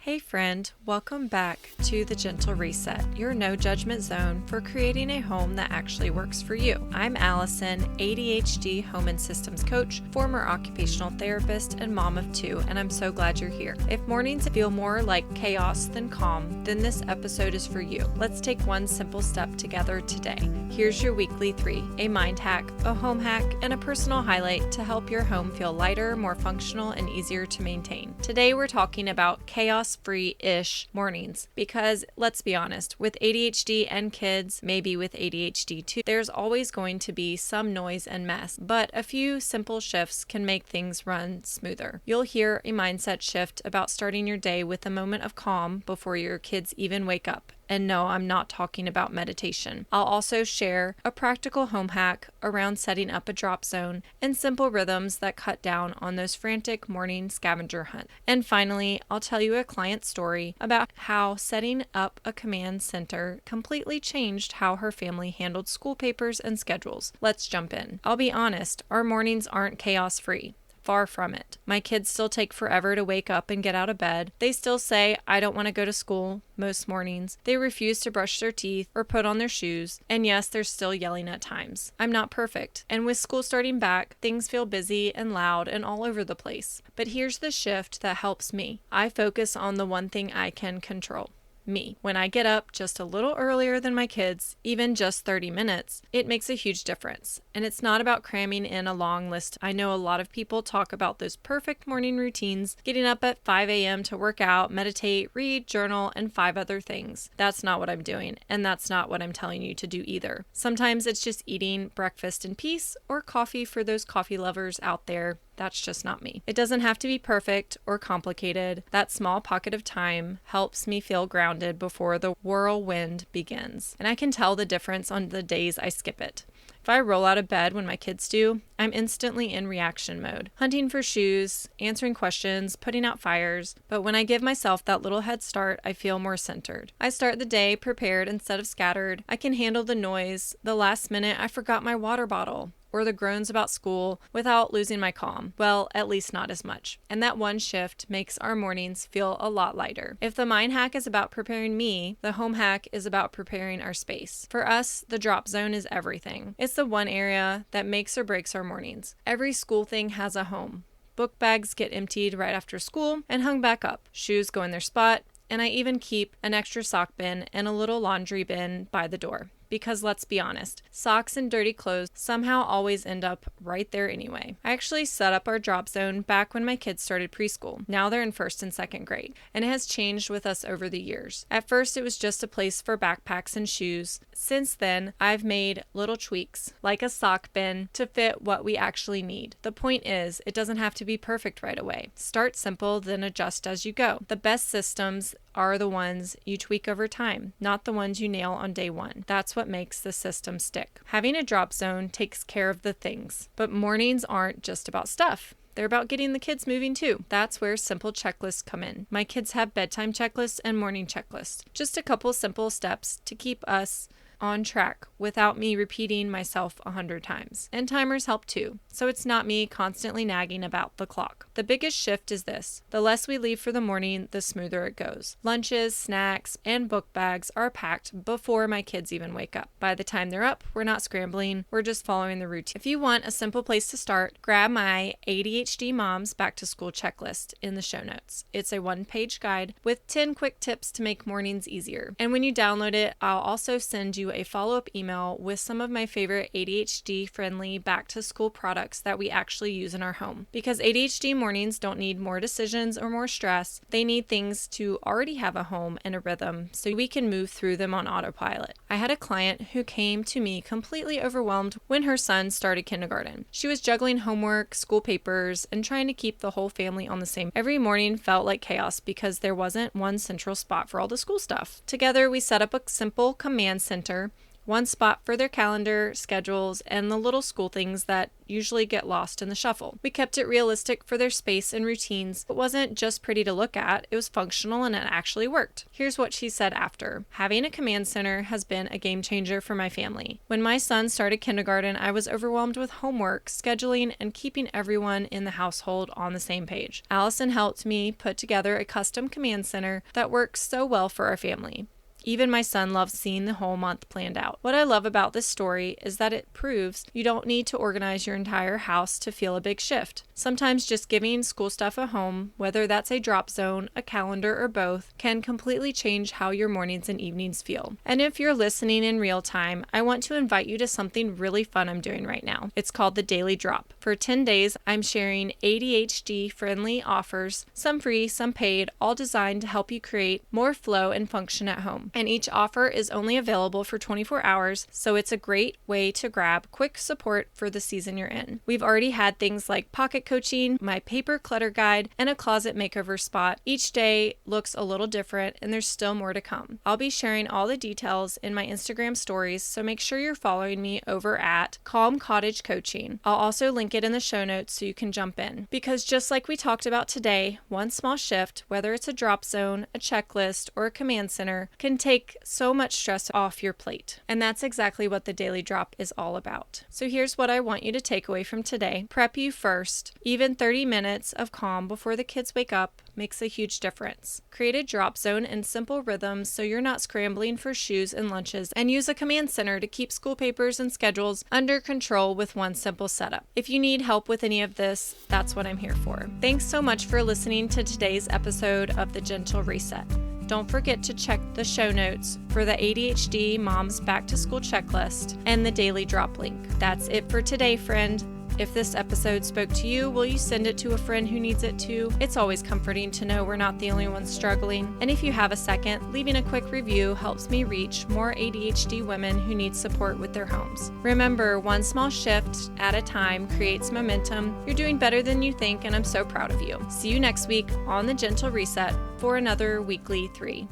Hey friend, welcome back to The Gentle Reset, your no judgment zone for creating a home that actually works for you. I'm Allison, ADHD home and systems coach, former occupational therapist, and mom of two, and I'm so glad you're here. If mornings feel more like chaos than calm, then this episode is for you. Let's take one simple step together today. Here's your weekly 3, a mind hack, a home hack, and a personal highlight to help your home feel lighter, more functional, and easier to maintain. Today we're talking about chaos-free-ish mornings because, let's be honest, with ADHD and kids, maybe with ADHD too, there's always going to be some noise and mess, but a few simple shifts can make things run smoother. You'll hear a mindset shift about starting your day with a moment of calm before your kids even wake up. And no, I'm not talking about meditation. I'll also share a practical home hack around setting up a drop zone and simple rhythms that cut down on those frantic morning scavenger hunts. And finally, I'll tell you a client story about how setting up a command center completely changed how her family handled school papers and schedules. Let's jump in. I'll be honest, our mornings aren't chaos-free. Far from it. My kids still take forever to wake up and get out of bed. They still say, I don't want to go to school most mornings. They refuse to brush their teeth or put on their shoes. And yes, they're still yelling at times. I'm not perfect. And with school starting back, things feel busy and loud and all over the place. But here's the shift that helps me. I focus on the one thing I can control. Me. When I get up just a little earlier than my kids, even just 30 minutes, it makes a huge difference. And it's not about cramming in a long list. I know a lot of people talk about those perfect morning routines, getting up at 5 a.m. to work out, meditate, read, journal, and 5 other things. That's not what I'm doing, and that's not what I'm telling you to do either. Sometimes it's just eating breakfast in peace or coffee for those coffee lovers out there. That's just not me. It doesn't have to be perfect or complicated. That small pocket of time helps me feel grounded before the whirlwind begins. And I can tell the difference on the days I skip it. If I roll out of bed when my kids do, I'm instantly in reaction mode, hunting for shoes, answering questions, putting out fires. But when I give myself that little head start, I feel more centered. I start the day prepared instead of scattered. I can handle the noise, the last minute I forgot my water bottle, or the groans about school without losing my calm. Well, at least not as much. And that one shift makes our mornings feel a lot lighter. If the mind hack is about preparing me, the home hack is about preparing our space. For us, the drop zone is everything. It's the one area that makes or breaks our mornings. Every school thing has a home. Book bags get emptied right after school and hung back up. Shoes go in their spot, and I even keep an extra sock bin and a little laundry bin by the door. Because let's be honest, socks and dirty clothes somehow always end up right there anyway. I actually set up our drop zone back when my kids started preschool. Now they're in 1st and 2nd grade, and it has changed with us over the years. At first, it was just a place for backpacks and shoes. Since then, I've made little tweaks, like a sock bin, to fit what we actually need. The point is, it doesn't have to be perfect right away. Start simple, then adjust as you go. The best systems are the ones you tweak over time, not the ones you nail on day one. That's what makes the system stick. Having a drop zone takes care of the things, but mornings aren't just about stuff. They're about getting the kids moving too. That's where simple checklists come in. My kids have bedtime checklists and morning checklists. Just a couple simple steps to keep us on track without me repeating myself 100 times. And timers help too, so it's not me constantly nagging about the clock. The biggest shift is this: the less we leave for the morning, the smoother it goes. Lunches, snacks, and book bags are packed before my kids even wake up. By the time they're up, we're not scrambling, we're just following the routine. If you want a simple place to start, grab my ADHD Moms Back to School checklist in the show notes. It's a 1-page guide with 10 quick tips to make mornings easier. And when you download it, I'll also send you a follow-up email with some of my favorite ADHD-friendly back-to-school products that we actually use in our home. Because ADHD mornings don't need more decisions or more stress. They need things to already have a home and a rhythm so we can move through them on autopilot. I had a client who came to me completely overwhelmed when her son started kindergarten. She was juggling homework, school papers, and trying to keep the whole family on the same. Every morning felt like chaos because there wasn't one central spot for all the school stuff. Together, we set up a simple command center one spot for their calendar, schedules, and the little school things that usually get lost in the shuffle. We kept it realistic for their space and routines. It wasn't just pretty to look at, it was functional and it actually worked. Here's what she said after. Having a command center has been a game changer for my family. When my son started kindergarten, I was overwhelmed with homework, scheduling, and keeping everyone in the household on the same page. Allison helped me put together a custom command center that works so well for our family. Even my son loves seeing the whole month planned out. What I love about this story is that it proves you don't need to organize your entire house to feel a big shift. Sometimes just giving school stuff a home, whether that's a drop zone, a calendar, or both, can completely change how your mornings and evenings feel. And if you're listening in real time, I want to invite you to something really fun I'm doing right now. It's called the Daily Drop. For 10 days, I'm sharing ADHD-friendly offers, some free, some paid, all designed to help you create more flow and function at home. And each offer is only available for 24 hours, so it's a great way to grab quick support for the season you're in. We've already had things like pocket coaching, my paper clutter guide, and a closet makeover spot. Each day looks a little different, and there's still more to come. I'll be sharing all the details in my Instagram stories, so make sure you're following me over at Calm Cottage Coaching. I'll also link it in the show notes so you can jump in. Because just like we talked about today, one small shift, whether it's a drop zone, a checklist, or a command center, can take so much stress off your plate. And that's exactly what the Daily Drop is all about. So here's what I want you to take away from today. Prep you first. Even 30 minutes of calm before the kids wake up makes a huge difference. Create a drop zone and simple rhythms so you're not scrambling for shoes and lunches, and use a command center to keep school papers and schedules under control with one simple setup. If you need help with any of this, that's what I'm here for. Thanks so much for listening to today's episode of The Gentle Reset. Don't forget to check the show notes for the ADHD Moms Back to School checklist and the Daily Drop link. That's it for today, friend. If this episode spoke to you, will you send it to a friend who needs it too? It's always comforting to know we're not the only ones struggling. And if you have a second, leaving a quick review helps me reach more ADHD women who need support with their homes. Remember, one small shift at a time creates momentum. You're doing better than you think, and I'm so proud of you. See you next week on The Gentle Reset for another weekly 3.